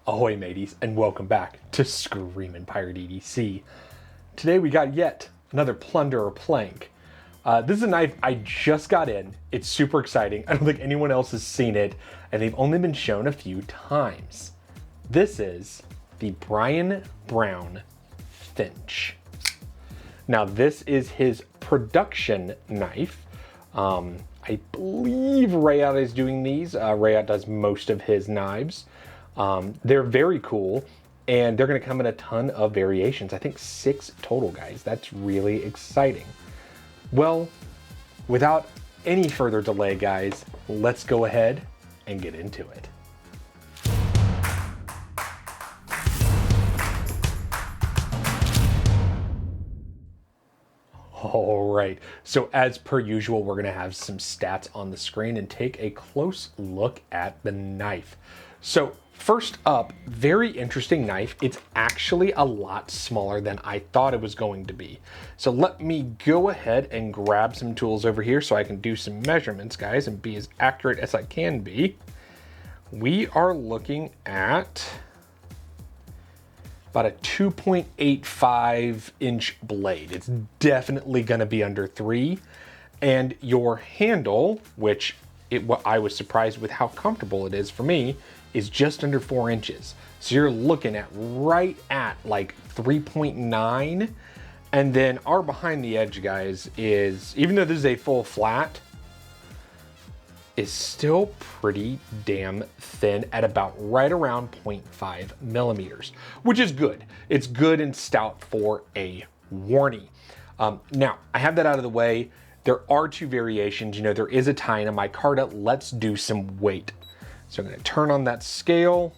Ahoy mateys, and welcome back to Screamingpirate EDC. Today we got yet another Plunder or plank. This is a knife I just got in. It's super exciting. I don't think anyone else has seen it, and they've only been shown a few times. This is the Brian Brown Finch. Now this is his production knife. I believe Rayout is doing these. Rayout does most of his knives. They're very cool, and they're going to come in a ton of variations. I think 6 total, guys. That's really exciting. Well, without any further delay, guys, let's go ahead and get into it. All right, so as per usual, we're gonna have some stats on the screen and take a close look at the knife. So first up, very interesting knife. It's actually a lot smaller than I thought it was going to be. So let me go ahead and grab some tools over here so I can do some measurements, guys, and be as accurate as I can be. We are looking at about a 2.85 inch blade. It's definitely gonna be under 3. And your handle, which I was surprised with how comfortable it is for me, is just under 4 inches. So you're looking at right at like 3.9. And then our behind the edge, guys, is, even though this is a full flat, is still pretty damn thin at about right around 0.5 millimeters, which is good. It's good and stout for a warnie. Now, I have that out of the way. There are 2 variations. You know, there is a tie and a micarta. Let's do some weight. So I'm gonna turn on that scale.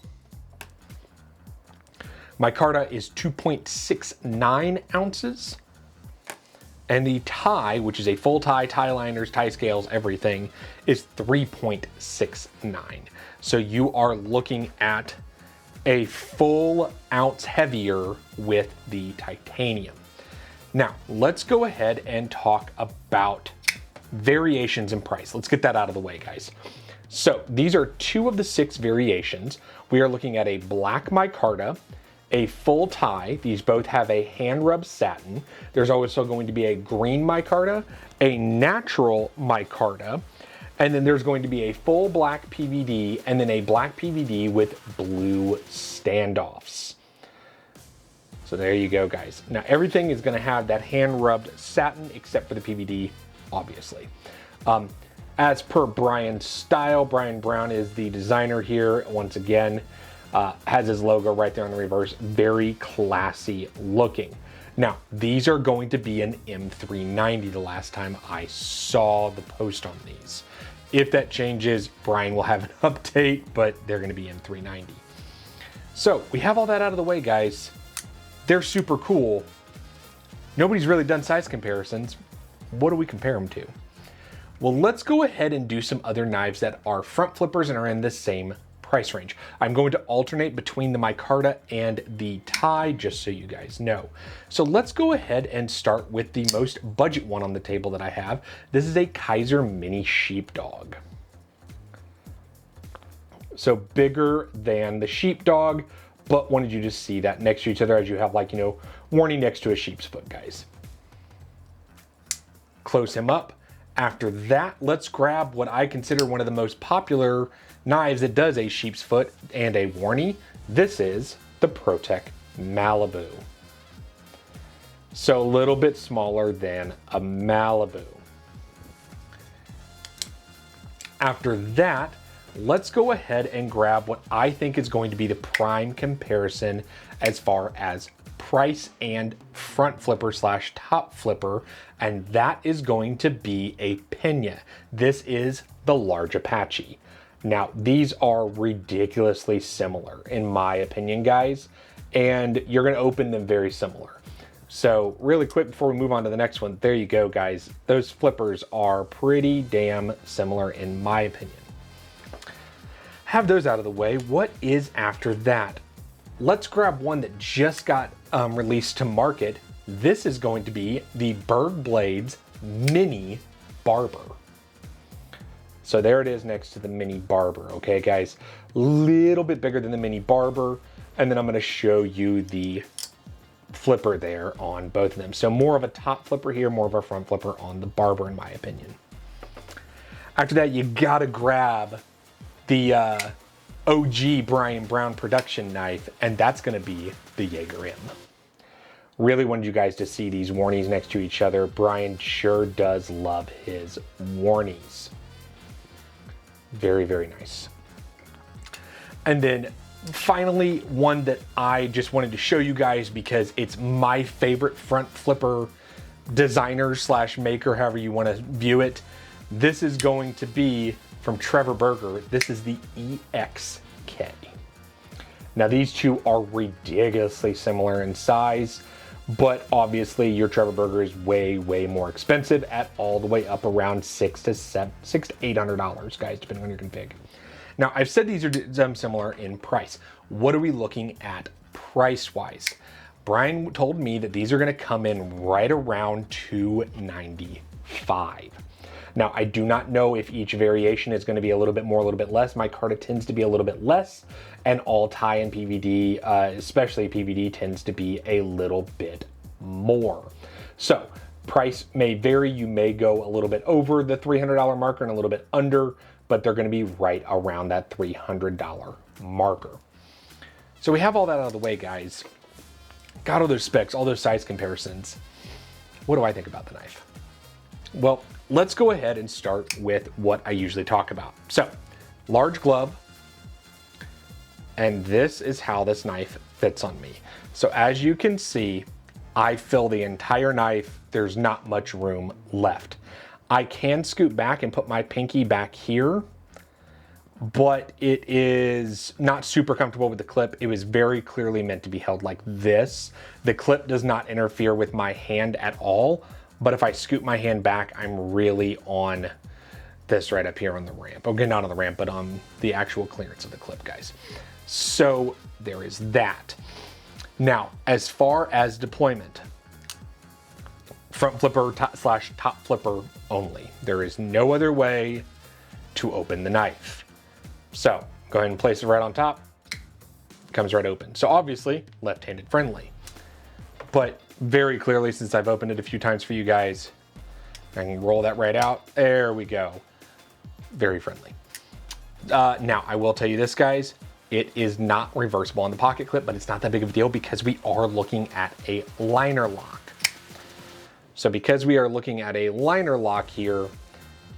Micarta is 2.69 ounces. And the tie, which is a full tie, tie liners, tie scales, everything, is 3.69. So you are looking at a full ounce heavier with the titanium. Now, let's go ahead and talk about variations in price. Let's get that out of the way, guys. So these are 2 of the 6 variations. We are looking at a black micarta, a full tie. These both have a hand rub satin. There's also going to be a green micarta, a natural micarta, and then there's going to be a full black PVD and then a black PVD with blue standoffs. So there you go, guys. Now everything is gonna have that hand rubbed satin except for the PVD, obviously. As per Brian's style, Brian Brown is the designer here. Once again, has his logo right there on the reverse. Very classy looking. Now, these are going to be an M390 the last time I saw the post on these. If that changes, Brian will have an update, but they're gonna be M390. So we have all that out of the way, guys. They're super cool. Nobody's really done size comparisons. What do we compare them to? Well, let's go ahead and do some other knives that are front flippers and are in the same price range. I'm going to alternate between the micarta and the tie, just so you guys know. So let's go ahead and start with the most budget one on the table that I have. This is a Kaiser Mini Sheepdog. So bigger than the Sheepdog, but wanted you to see that next to each other as you have, like, you know, warning next to a sheep's foot, guys. Close him up. After that, let's grab what I consider one of the most popular knives that does a sheep's foot and a warnie. This is the ProTech Malibu. So a little bit smaller than a Malibu. After that, let's go ahead and grab what I think is going to be the prime comparison as far as price and front flipper slash top flipper, and that is going to be a Pena. This is the large Apache. Now, these are ridiculously similar in my opinion, guys, and you're gonna open them very similar. So really quick before we move on to the next one, there you go, guys. Those flippers are pretty damn similar in my opinion. Have those out of the way. What is after that? Let's grab one that just got released to market. This is going to be the Berg Blades Mini Barber. So there it is next to the Mini Barber, okay guys? Little bit bigger than the Mini Barber. And then I'm gonna show you the flipper there on both of them. So more of a top flipper here, more of a front flipper on the Barber in my opinion. After that, you gotta grab the OG Brian Brown production knife, and that's gonna be the Jaeger M. Really wanted you guys to see these warnies next to each other. Brian sure does love his warnies. Very, very nice. And then finally, one that I just wanted to show you guys because it's my favorite front flipper designer slash maker, however you want to view it. This is going to be from Trevor Berger. This is the EXK. Now these two are ridiculously similar in size, but obviously your Trevor Berger is way, way more expensive at all the way up around $600 to $800, guys, depending on your config. Now I've said these are similar in price. What are we looking at price-wise? Brian told me that these are gonna come in right around $295. Now, I do not know if each variation is gonna be a little bit more, a little bit less. My Micarta tends to be a little bit less, and all tie and PVD, especially PVD, tends to be a little bit more. So, price may vary. You may go a little bit over the $300 marker and a little bit under, but they're gonna be right around that $300 marker. So we have all that out of the way, guys. Got all those specs, all those size comparisons. What do I think about the knife? Well, let's go ahead and start with what I usually talk about. So, large glove, and this is how this knife fits on me. So as you can see, I fill the entire knife. There's not much room left. I can scoot back and put my pinky back here, but it is not super comfortable with the clip. It was very clearly meant to be held like this. The clip does not interfere with my hand at all, but if I scoot my hand back, I'm really on this right up here on the ramp. Okay, not on the ramp, but on the actual clearance of the clip, guys. So there is that. Now, as far as deployment, front flipper slash top flipper only. There is no other way to open the knife. So go ahead and place it right on top. Comes right open. So obviously left-handed friendly, but very clearly, since I've opened it a few times for you guys, I can roll that right out. There we go. Very friendly. Now I will tell you this, guys, it is not reversible on the pocket clip, but it's not that big of a deal because we are looking at a liner lock. So because we are looking at a liner lock here,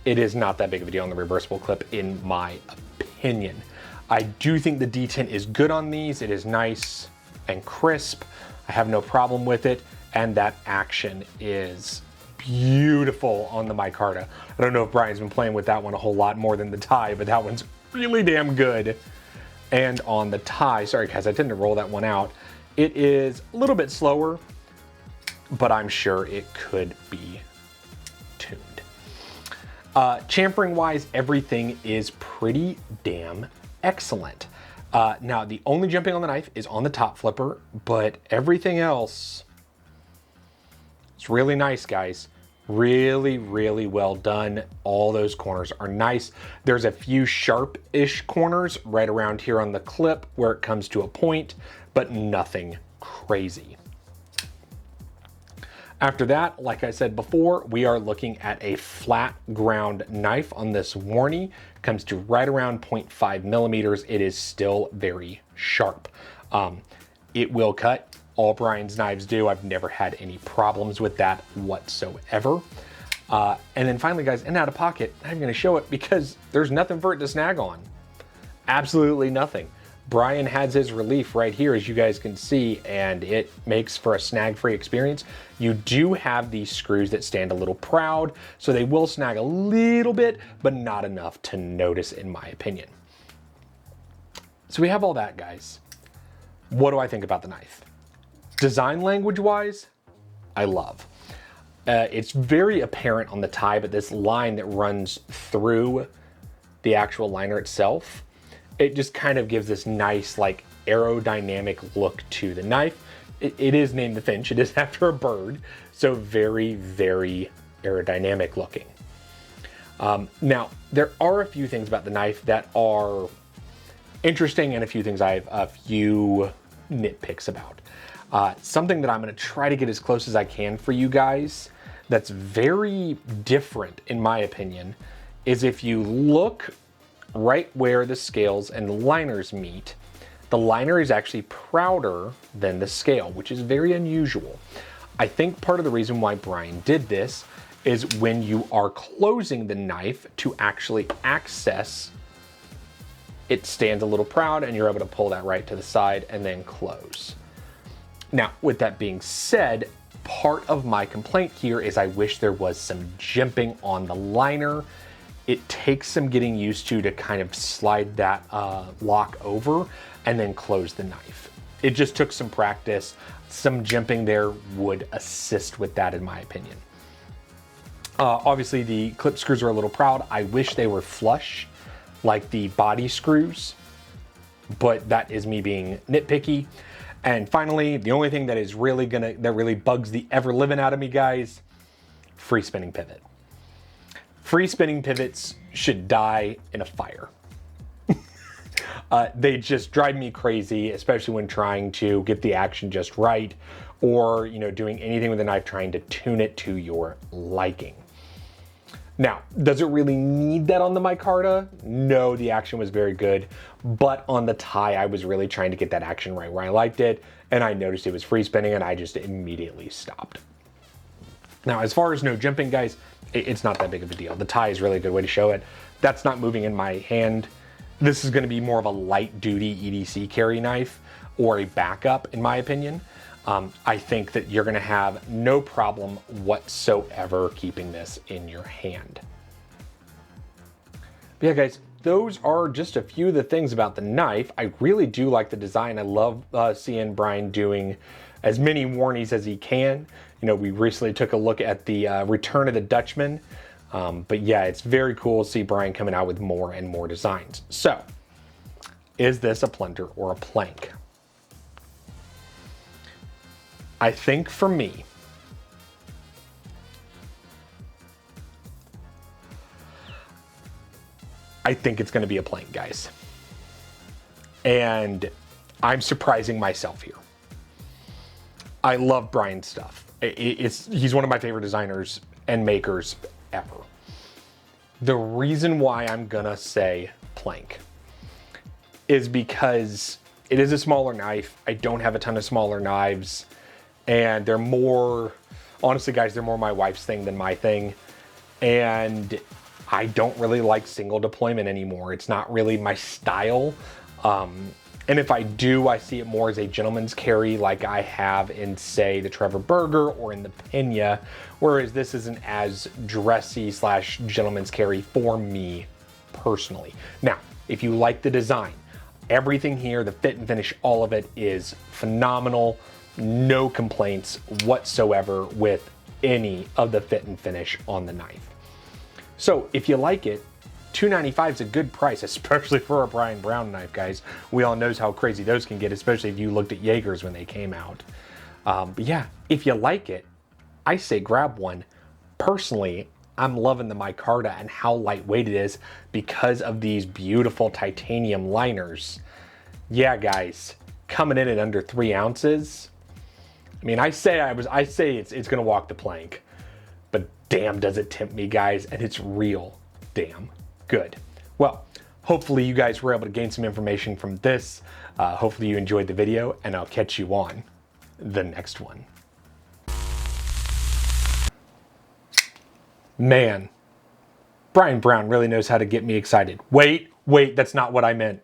it is not that big of a deal on the reversible clip in my opinion. I do think the detent is good on these. It is nice and crisp. I have no problem with it. And that action is beautiful on the Micarta. I don't know if Brian's been playing with that one a whole lot more than the tie, but that one's really damn good. And on the tie, sorry guys, I tend to roll that one out. It is a little bit slower, but I'm sure it could be tuned. Chamfering wise, everything is pretty damn excellent. Now the only jumping on the knife is on the top flipper, but everything else is really nice, guys. Really, really well done. All those corners are nice. There's a few sharp-ish corners right around here on the clip where it comes to a point, but nothing crazy. After that, like I said before, we are looking at a flat ground knife on this Warnie. Comes to right around 0.5 millimeters. It is still very sharp. It will cut. All Brian's knives do. I've never had any problems with that whatsoever. And then finally, guys, in out of pocket, I'm gonna show it because there's nothing for it to snag on. Absolutely nothing. Brian has his relief right here, as you guys can see, and it makes for a snag-free experience. You do have these screws that stand a little proud, so they will snag a little bit, but not enough to notice, in my opinion. So we have all that, guys. What do I think about the knife? Design language-wise, I love. It's very apparent on the tie, but this line that runs through the actual liner itself, it just kind of gives this nice, like, aerodynamic look to the knife. It is named the Finch. It is after a bird, so very, very aerodynamic looking. Now, there are a few things about the knife that are interesting and a few things I have a few nitpicks about. Something that I'm going to try to get as close as I can for you guys that's very different in my opinion is if you look right where the scales and liners meet, the liner is actually prouder than the scale, which is very unusual. I think part of the reason why Brian did this is when you are closing the knife to actually access, it stands a little proud and you're able to pull that right to the side and then close. Now, with that being said, part of my complaint here is I wish there was some jimping on the liner. It takes some getting used to kind of slide that lock over and then close the knife. It just took some practice. Some jimping there would assist with that in my opinion. Obviously the clip screws are a little proud. I wish they were flush like the body screws, but that is me being nitpicky. And finally, the only thing that is really that really bugs the ever living out of me, guys, free spinning pivot. Free spinning pivots should die in a fire. They just drive me crazy, especially when trying to get the action just right, or doing anything with a knife, trying to tune it to your liking. Now, does it really need that on the micarta? No, the action was very good, but on the tie, I was really trying to get that action right where I liked it, and I noticed it was free spinning, and I just immediately stopped. Now, as far as no jimping, guys, it's not that big of a deal. The tie is really a good way to show it. That's not moving in my hand. This is going to be more of a light-duty EDC carry knife or a backup, in my opinion. I think that you're going to have no problem whatsoever keeping this in your hand. But yeah, guys, those are just a few of the things about the knife. I really do like the design. I love seeing Brian doing as many warnies as he can. We recently took a look at the Return of the Dutchman. But yeah, it's very cool to see Brian coming out with more and more designs. So, is this a plunder or a plank? I think for me, I think it's going to be a plank, guys. And I'm surprising myself here. I love Brian's stuff. He's one of my favorite designers and makers ever. The reason why I'm gonna say plank is because it is a smaller knife. I don't have a ton of smaller knives, and they're more, honestly guys, they're more my wife's thing than my thing. And I don't really like single deployment anymore. It's not really my style. And if I do, I see it more as a gentleman's carry like I have in, say, the Trevor Burger or in the Pena, whereas this isn't as dressy / gentleman's carry for me personally. Now, if you like the design, everything here, the fit and finish, all of it is phenomenal. No complaints whatsoever with any of the fit and finish on the knife. So if you like it, $295 is a good price, especially for a Brian Brown knife, guys. We all knows how crazy those can get, especially if you looked at Jaegers when they came out. But yeah, if you like it, I say grab one. Personally, I'm loving the micarta and how lightweight it is because of these beautiful titanium liners. Yeah, guys, coming in at under 3 ounces. I mean, I say it's gonna walk the plank, but damn, does it tempt me, guys, and it's real damn good. Well, hopefully you guys were able to gain some information from this. Hopefully you enjoyed the video, and I'll catch you on the next one. Man, Brian Brown really knows how to get me excited. Wait, that's not what I meant.